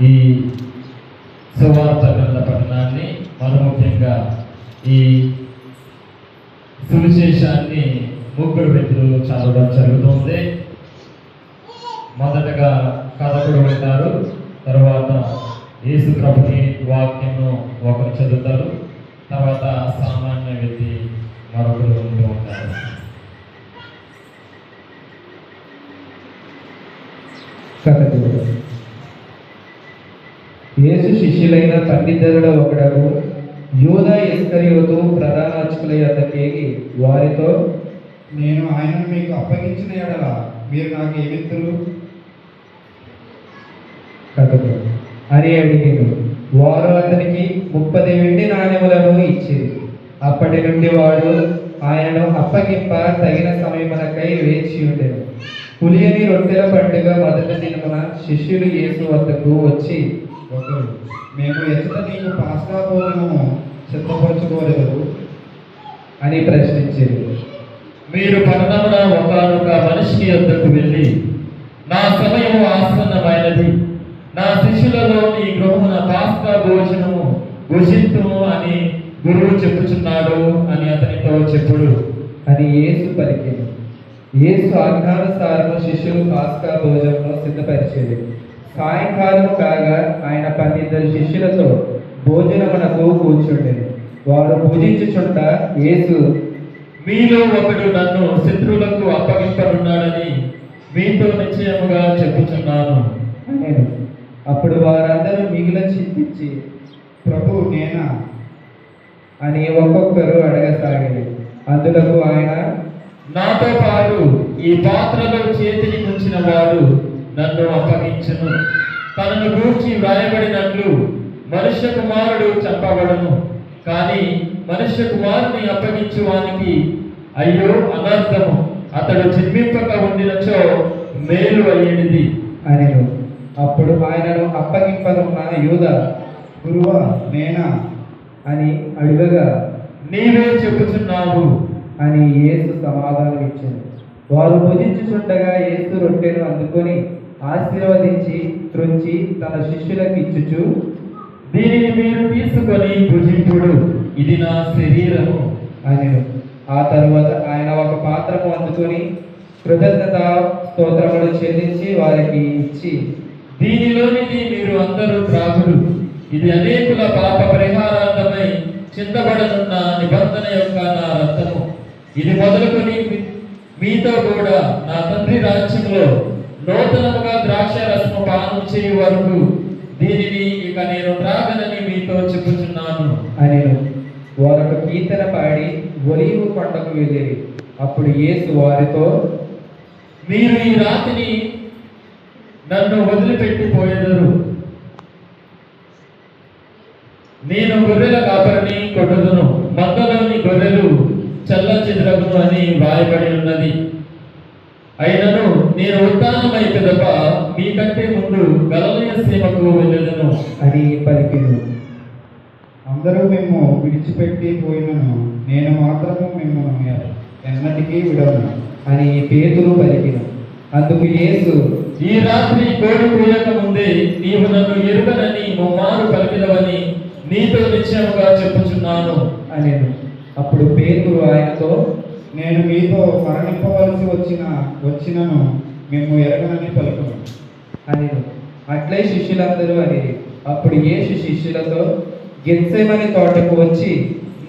ఈ సువార్త గ్రంథ పఠనాన్ని మనం ముఖ్యంగా ఈ సువిశేషాన్ని ముగ్గురు వ్యక్తులు చదవడం జరుగుతుంది. మొదటగా కథకుడు ఉంటారు, తర్వాత యేసు ప్రభుని వాక్యము ఒకరు చదువుతారు, తర్వాత సామాన్య వ్యక్తి మరొకరు ఉంటూ ఉంటారు. యేసు శిష్యులైన 12 ఒకడు యూదా ఇస్కరియోతు ప్రధాన అర్చకుల యొద్దకు వారితో, నేను ఆయనను మీకు అప్పగించిన ఎడల మీరు నాకు ఏమిత్తురు అని అడిగాను. వారు అతనికి 30 వెండి నాణెములను ఇచ్చింది. అప్పటి నుండి వాడు ఆయనను అప్పగింప తగిన సమయమునకై వేచి ఉండెను. పులియని రొట్టెల పండుగ మొదటి దినమున శిష్యులు యేసు వద్దకు వచ్చి, ఒకరు, మేము ఎచ్చట నీకు పాస్కా భోజనము సిద్ధపరచుకోలేదు అని ప్రశ్నించారు. మీరు పట్టణమున ఒకనొక మనిషికి వద్దకు వెళ్ళి, నా సమయం ఆసన్నమైనది, నా శిష్యులలో నీ గృహమున పాస్కా భోజనము భుజింతుము అని గురువు చెప్పుచున్నాడు అని అతనితో చెప్పుడు అని యేసు పలికింది. యేసు ఆజ్ఞానుసారము శిష్యులు పాస్కా భోజనము సిద్ధపరిచేది. సాయంకాలము కాగా ఆయన 12 శిష్యులతో భోజనమునకు కూర్చుండెను. వారు భుజించుచుంట యేసు, మీలో ఒకడు నన్ను శత్రువులకు అప్పగింపనున్నాడని మీతో నిశ్చయముగా చెప్పుచున్నాను నేను. అప్పుడు వారందరూ మిగిలిన చింతించి, ప్రభు నేనా అని ఒక్కొక్కరు అడగసాగింది. అందులకు ఆయన, నాతో పాటు ఈ పాత్రలో చేతిని ముంచిన వాడు నన్ను అప్పగించును. తనను గూర్చి వ్రాయబడినట్లు మనుష్య కుమారుడు చంపబడును, కానీ మనుష్య కుమారుని అప్పగించువానికి అయ్యో అనర్థము, అతడు జన్మింపక ఉండినచో మేలు అయ్యేది అనెను. అప్పుడు ఆయనను అప్పగింపనున్న యూదా, గురువా నేనా అని అడుగగా, నీవే చెప్పుచున్నావు అని యేసు సమాధానం ఇచ్చాడు. వారు భుజించుచుండగా యేసు రొట్టెను అందుకొని ఆశీర్వదించి త్రుంచి తన శిష్యులకు ఇచ్చుచు, దీనిని మీరు తీసుకొని భుజింపుడు, ఇది నా శరీరము అనెను. ఆ తరువాత ఆయన ఒక పాత్రము అందుకొని కృతజ్ఞత స్తోత్రములు చెల్లించి వారికి ఇచ్చి, దీనిలోనిది మీరు అందరూ త్రాగుడు, ఇది అనేకుల పాప పరిహారార్థమై చిందబడనున్న నిబంధన యొక్క నా రక్తము, ఇది మొదలుకొని మీతో కూడా నా తండ్రి రాజ్యంలో నూతనముగా ద్రాక్ష రసము పానం చేయు వరకు దీనిని ఇక నేను త్రాగనని మీతో చెప్పుచున్నాను అనెను. వారొక కీర్తన పాడి ఒలీవ కొండకు వెళ్ళిరి. అప్పుడు యేసు వారితో, మీరు ఈ రాతిని నన్ను వదిలిపెట్టిపోయేదరు, నేను గొర్రెల కాపరిని కొట్టుదును, మందలోని గొర్రెలు చల్ల చెదరగును అని వ్రాయబడి ఉన్నది. అయినను నేను ఉత్థానమై పిదప మీకంటే ముందు గలిలయ సీమకు వెళ్ళెదను అని పలికెను. అందరూ మేము విడిచిపెట్టి పోయినను నేను మాత్రము మిమ్మల్ని ఎన్నటికీ విడవను అని పేతురు పలికెను. అందుకు యేసు, ఈ రాత్రి కోడి కూయక ముందే నీవు నన్ను ఎరుగనని ముమ్మారు పలికిదవని నీతో నిశ్చయముగా చెప్పుచున్నాను అనెను. అప్పుడు పేతురు ఆయనతో, నేను మీతో మరణింపవలసి వచ్చినను మేము ఎరగనని పలుకును అనెను. అట్లే శిష్యులందరూ అనేది. అప్పుడు యేసు శిష్యులతో గెత్సేమని తోటకు వచ్చి,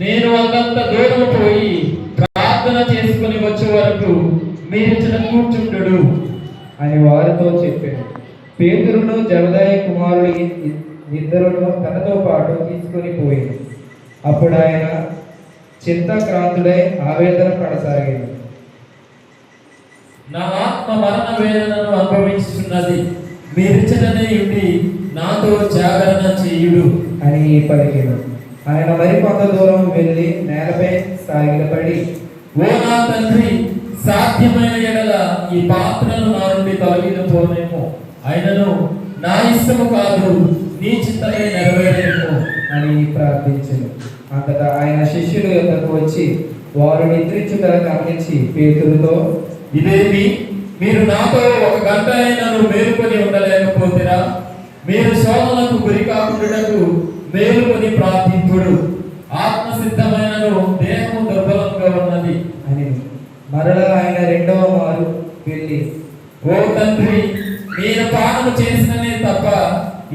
నేను అంతంత దూరం పోయి ప్రార్థన చేసుకుని వచ్చే వరకు మీరిచ్చిన కూర్చుండు అని వారితో చెప్పాడు. పేతురును జబదాయి కుమారుడు ఇద్దరును తనతో పాటు తీసుకుని పోయింది. అప్పుడు ఆయన చింతాక్రాంతుడై ఆవేదన పడసాగాడు. నా ఆత్మ మరణ వేదనను అనుభవిస్తున్నది, మీరిచ్చటనే ఉండి నాతో జాగరణ చేయుడు అని పలికెను. ఆయన మరికొంత దూరం వెళ్ళి నేలపై సాగిలపడి, ఓ నా తండ్రి, సాధ్యమైన ఎడల ఈ పాత్రను నా నుండి తొలగిపోనేమో, అయినను నా ఇష్టము కాదు నీ చిత్తమే నెరవేరేమో అని ప్రార్థించెను. అంతటా ఆయన శిష్యుల యొద్దకు వచ్చి వారు నిద్రించుట గమనించి పేతురుతో, ఇదేమి, మీరు నాతో ఒక గంట అయినను మేలుకొని ఉండలేకపోతేరా? మీరు శోధనకు గురి కాకుండాకు మేలుకొని ప్రార్థింపుడు. ఆత్మ సిద్ధమైనను దేహము దుర్బలంగా ఉన్నది అని మరలా ఆయన రెండవ మారు వెళ్ళి, ఓ తండ్రి, నేను పానము చేసిననే తప్ప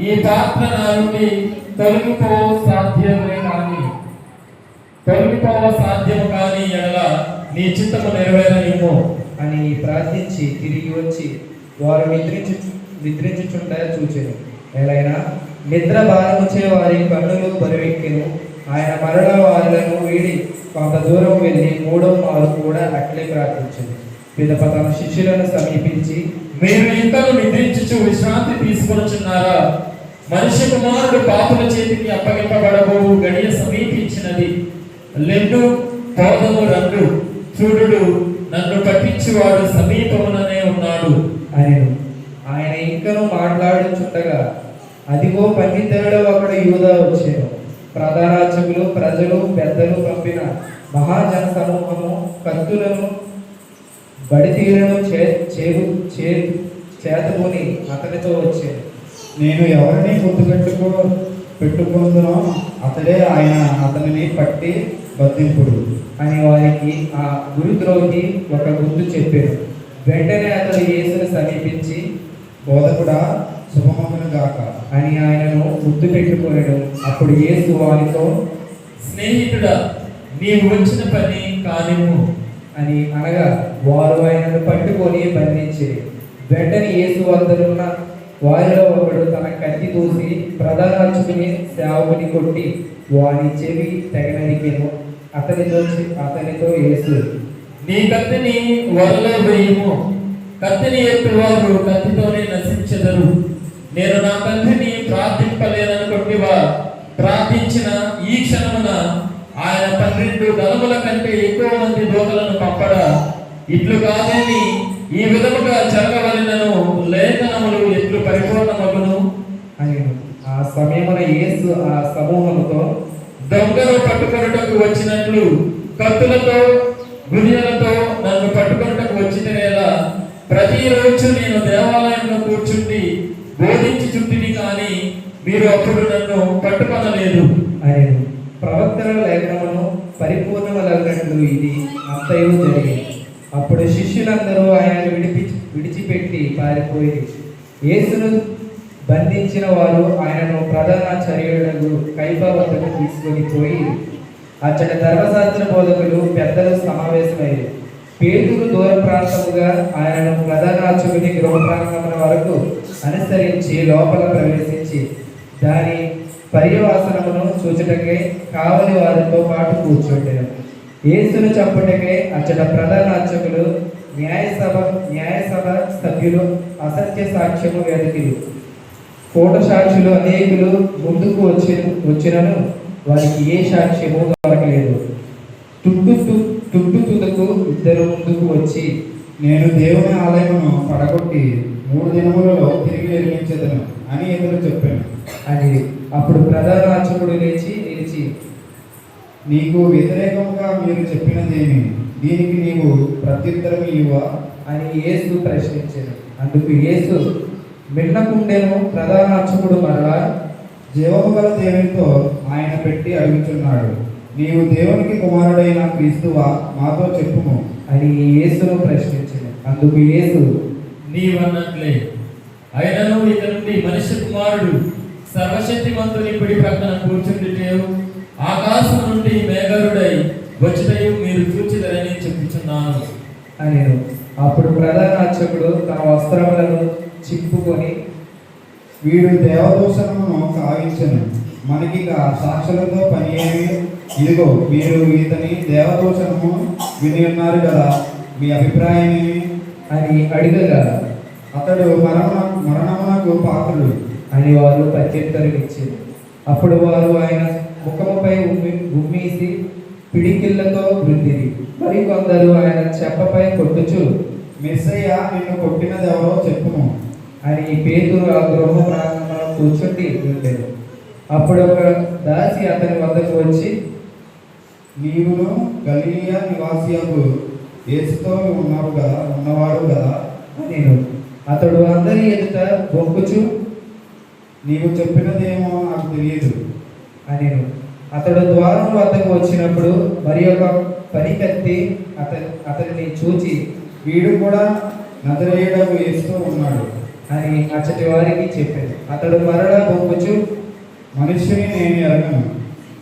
ఈ పాత్ర నా నుండి తొలగిపోవ సాధ్యము కాని ఎడల నీ చిత్తము నెరవేరనిమ్ము అని ప్రార్థించి తిరిగి వచ్చి వారు నిద్రించుచుండ చూచెను. ఎలైనా నిద్ర భారముచే వారి కన్నులు బరువెక్కెను. ఆయన మరలా వారులను వీడి కొంత దూరం వెళ్ళి మూడవ మారు కూడా అట్లే ప్రార్థించింది. పిదప తమ శిష్యులను సమీపించి, మీరు ఇంకను నిద్రించుచు విశ్రాంతి తీసుకొనుచున్నారా? మనిషి కుమారుడు పాపుల చేతికి అప్పగింపబడబో గడియ సమీపించినది. లెండు పోదము రండు, చూడుడు, నన్ను పట్టించువాడు సమీపముననే ఉన్నాడు అని ఆయన ఇంకను మాట్లాడుచుండగా అదిగో పండితులలో ఒకడు యూదా వచ్చాను. ప్రధానార్చకులు, ప్రజలు, పెద్దలు పంపిన మహాజన సమూహము కత్తులను బడితీలను చేతకొని అతనితో వచ్చాను. నేను ఎవరిని పెట్టుకుందునో అతడే ఆయన, అతనిని పట్టి బద్దింపుడు అని వారికి ఆ గురుద్రోహి ఒక గుర్తు చెప్పారు. వెంటనే అతడు యేసును సమీపించి, బోధకుడా, శుభమగును గాక అని ఆయనను ముద్దు పెట్టుకొనెను. అప్పుడు యేసు వారితో, స్నేహితుడా, నీవు వచ్చిన పని కానిమ్ము అని అనగా వారు ఆయనను పట్టుకొని బంధించిరి. వెంటనే యేసు వద్దనున్న వారిలో ఒకడు తన కత్తి దూసి ప్రధానార్చకుని సేవకుని కొట్టి వాని చెవి తెగనరికెను. అతనితో యేసు, నీ కత్తిని వరలో వేయము. కత్తిని ఎత్తువారు కత్తితోనే నశించెదరు. నేను నా తండ్రిని ప్రార్థింపలేననుకుంటివా? ప్రార్థించిన ఈ క్షణమున ఆయన 12 దళముల కంటే ఎక్కువ మంది దూతలను పంపడా? ఇట్లు కాదని ఈ విధముగా జరగవలెనను లేఖనములు ఎట్లు పరిపూర్ణమగును అని. ఆ సమయమున యేసు ఆ సమూహముతో, దొంగలు పట్టుకొనుటకు వచ్చినట్లు కత్తులతో గురియలతో నన్ను పట్టుకొనుటకు వచ్చినవేళ ప్రతిరోజు నేను దేవాలయంలో కూర్చుండి బోధించుచుంటిని, కానీ మీరు అప్పుడు నన్ను పట్టుకొనలేదు అని. ప్రవక్తల లేఖనమును పరిపూర్ణమలగినట్లు ఇది అంతయు జరిగింది. అప్పుడు శిష్యులందరూ ఆయనను విడిచిపెట్టి పారిపోయి యేసును బంధించిన వారు ఆయనను ప్రధానాచార్యులకు కైఫ వద్దకు తీసుకొని పోయి అచ్చటి ధర్మశాస్త్ర బోధకులు, పెద్దలు సమావేశమయ్యారు. పేతురు దూర ప్రాంతముగా ఆయనను ప్రధానార్చకుని గృహ ప్రాంగణం వరకు అనుసరించి లోపల ప్రవేశించి దాని పర్యవసనమును చూచుటకే కావలి వారితో పాటు కూర్చుండెను. యేసును చంపుటకే అచ్చట ప్రధాన అర్చకులు, న్యాయసభ సభ్యులు అసత్య సాక్ష్యము వెతికిరు. కోట సాక్షులు అనేకులు ముందుకు వచ్చినను వారికి ఏ సాక్ష్యము దొరకలేదు. తుదకు ఇద్దరు ముందుకు వచ్చి, నేను దేవుని ఆలయమును పడగొట్టి 3 దినములలో తిరిగి నిర్మించదను అని ఎదురు చెప్పాను అని. అప్పుడు ప్రధాన అర్చకుడు నిలిచి, నీకు వ్యతిరేకముగా మీరు చెప్పినదేమి? దీనికి నీవు ప్రత్యుత్తరం ఇవ్వా అని యేసు ప్రశ్నించాడు. అందుకు యేసు మిన్నకుండెను. ప్రధాన అర్చకుడు మరలా, జీవము గల దేవునితో ఆయన పెట్టి అడుగుచున్నాడు, నీవు దేవునికి కుమారుడైన క్రీస్తువా? మాతో చెప్పుము అని యేసును ప్రశ్నించాడు. అందుకు యేసు, నీవన్నట్లే. అయినను ఇక నుండి మనిషి కుమారుడు సర్వశక్తిమంతుని పిడి ప్రక్కన కూర్చుండిటేవు ఆకాశం నుండి మేఘరుడై వచ్చుటయు మీరు చూచిదరని చెప్పుచున్నాను అని. అప్పుడు ప్రధాన అర్చకుడు తన వస్త్రములను చింపుకొని, వీడు దేవదూషణమును కావించను, మనకిక సాక్షులతో పని ఏమి? ఇదిగో మీరు ఇతని దేవదూషణము విని ఉన్నారు కదా, మీ అభిప్రాయం ఏమి అని అడిగగా, అతడు మరణమునకు పాత్రుడు అని వారు ప్రత్యుత్తరం ఇచ్చారు. అప్పుడు వారు ఆయన ముఖముపై ఉమ్మేసి పిడికిళ్లతో వృద్ధిరి. మరి కొందరు ఆయన చెప్పపై కొట్టుచు, మెస్సయ్య నిన్ను కొట్టినది ఎవరో చెప్పుము అని పేతురు ఆ గృహ ప్రాంగణంలో కూర్చుండి ఉండేది. అప్పుడు ఒక దాసి అతని వద్దకు వచ్చి, నీవును గలిలియా నివాసియకు యేసుతో ఉన్నవాడు కదా. నేను అతడు అందరి ఎదుట బొంకుచు నీవు చెప్పినదేమో నాకు తెలియదు. అనెను. అతడు ద్వారం వద్దకు వచ్చినప్పుడు మరి ఒక పనికత్తి అతనిని చూచి వీడు కూడా నజరేయుడకు యేసుతో ఉన్నాడు అని అచ్చటి వారికి చెప్పాడు. అతడు మరలా బొంకుచు మనుష్యుని నేను ఎరగను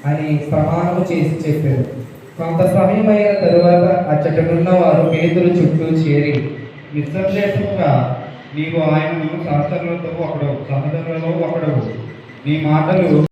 అని ప్రమాణము చేసి చెప్పాడు. కొంత సమయం అయిన తరువాత అచ్చటనున్న వారు పేతురు చుట్టూ చేరి నిస్సందేశముగా నీవు ఆయనను సహచరులతో సహచరులలో ఒకడు నీ మాటలు